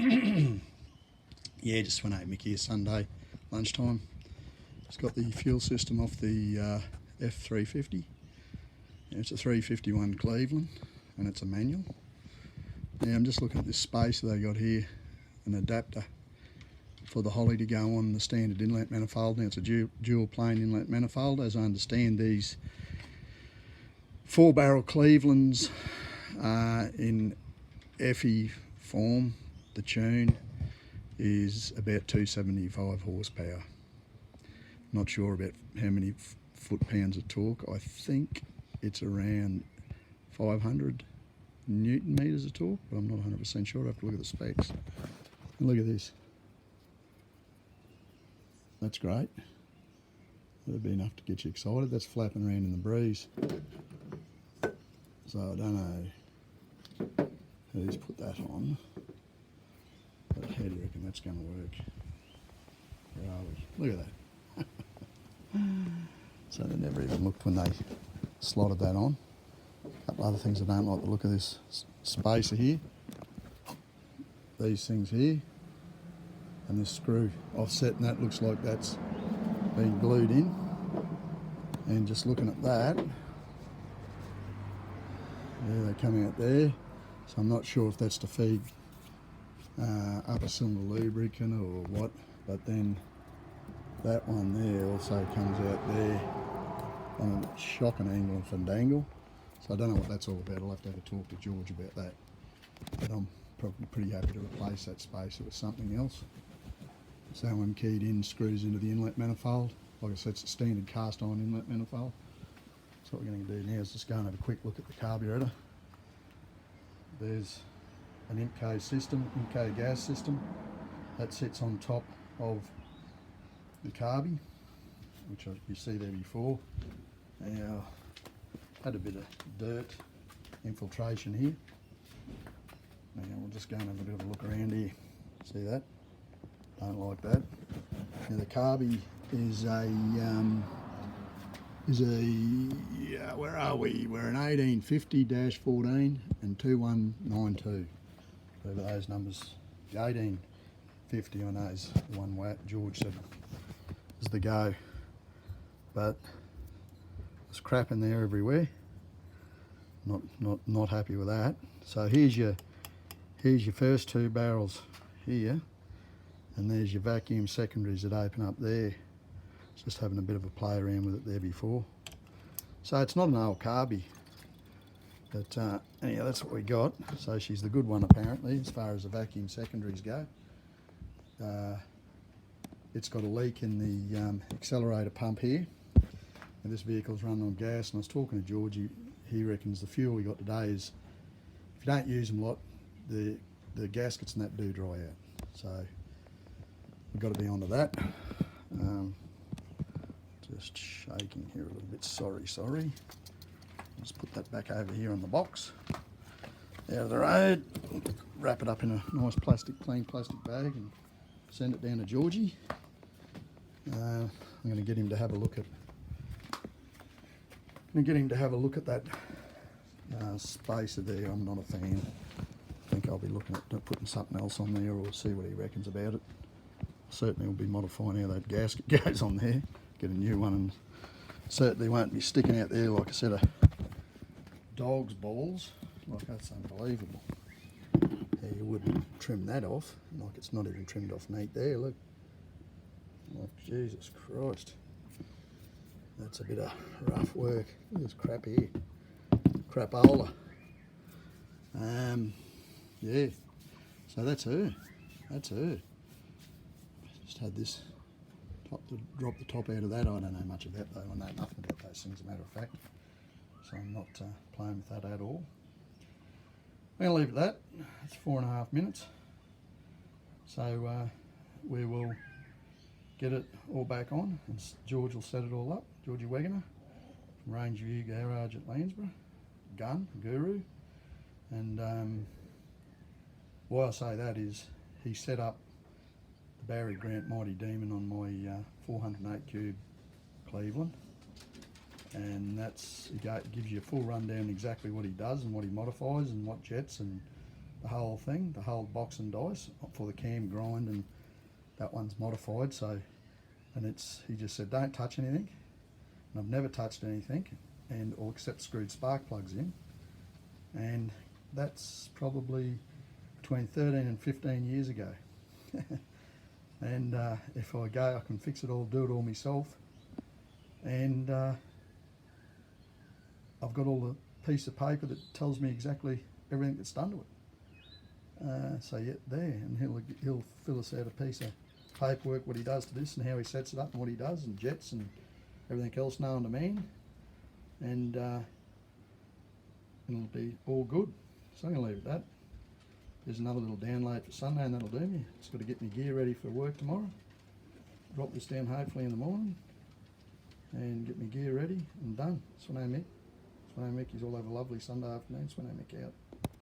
Yeah, just went out Mickey Sunday lunchtime. It's got the fuel system off the F350. It's a 351 Cleveland and it's a manual. Now I'm just looking at this spacer they got here, an adapter for the Holly to go on the standard inlet manifold. Now it's a dual plane inlet manifold. As I understand, these 4-barrel Clevelands in FE form, the tune is about 275 horsepower. Not sure about how many foot-pounds of torque. I think it's around 500 Newton meters of torque, but I'm not 100% sure. I have to look at the specs. And look at this. That's great. That'd be enough to get you excited. That's flapping around in the breeze. So I don't know how he's put that on. But how do you reckon that's going to work? Where are we? Look at that. So they never even looked when they slotted that on. A couple other things I don't like the look of this spacer here. These things here. And this screw offset, and that looks like that's been glued in. And just looking at that, there they come out there. So I'm not sure if that's to feed upper cylinder lubricant or what, but then that one there also comes out there on a shocking angle and fandangle. So I don't know what that's all about. I'll have to have a talk to George about that. But I'm probably pretty happy to replace that spacer with something else. So when keyed in, screws into the inlet manifold. Like I said, it's a standard cast iron inlet manifold. So what we're going to do now is just go and have a quick look at the carburetor. There's an IMCO system, IMCO gas system. That sits on top of the Carby, which you see there before. Now, had a bit of dirt infiltration here. Now we'll just go and have a bit of a look around here. See that? Don't like that. Now the Carby is where are we? We're an 1850-14 and 2192. Whatever those numbers. The 1850 on those, the one where George said is the go. But there's crap in there everywhere. Not happy with that. So here's your first 2 barrels here, and there's your vacuum secondaries that open up there. Just having a bit of a play around with it there before. So it's not an old Carby, but anyhow, that's what we got. So she's the good one apparently as far as the vacuum secondaries go. It's got a leak in the accelerator pump here, and this vehicle's running on gas. And I was talking to George, he reckons the fuel we got today is, if you don't use them a lot, the gaskets and that do dry out. So we've got to be onto that. Just shaking here a little bit, sorry. Just put that back over here on the box. Out of the road, wrap it up in a nice clean plastic bag and send it down to Georgie. I'm going to get him to have a look at that spacer there. I'm not a fan. I think I'll be looking at putting something else on there, or see what he reckons about it. Certainly will be modifying how that gasket goes on there. Get a new one, and certainly won't be sticking out there like a set of dog's balls. Like, that's unbelievable. Yeah, you wouldn't trim that off. Like, it's not even trimmed off neat there, look. Like, Jesus Christ. That's a bit of rough work. Look at this crap here. Crapola. Yeah. So that's her. Just had this drop the top out of that. I don't know much about that. I know nothing about those things, as a matter of fact. So I'm not playing with that at all. I'm going to leave it at that. It's 4.5 minutes. So we will get it all back on, and George will set it all up. Georgie Wagoner from Range View Garage at Landsborough. Gun Guru. And why I say that is he set up the Barry Grant Mighty Demon on my 408 cube Cleveland, and that's, he gives you a full rundown exactly what he does and what he modifies and what jets and the whole thing, the whole box and dice for the cam grind, and that one's modified. So, and he just said don't touch anything, and I've never touched anything, and or except screwed spark plugs in, and that's probably between 13 and 15 years ago. And if I go, I can fix it all, do it all myself, and I've got all the piece of paper that tells me exactly everything that's done to it. So yeah, there, and he'll fill us out a piece of paperwork what he does to this and how he sets it up and what he does, and jets and everything else known to man, and it'll be all good. So I'm going to leave it at that. There's another little download for Sunday, and that'll do me. Just got to get my gear ready for work tomorrow. Drop this down hopefully in the morning and get my gear ready and done. That's when I Mick. That's when I Mick. He's all have a lovely Sunday afternoon. That's when I Mick out.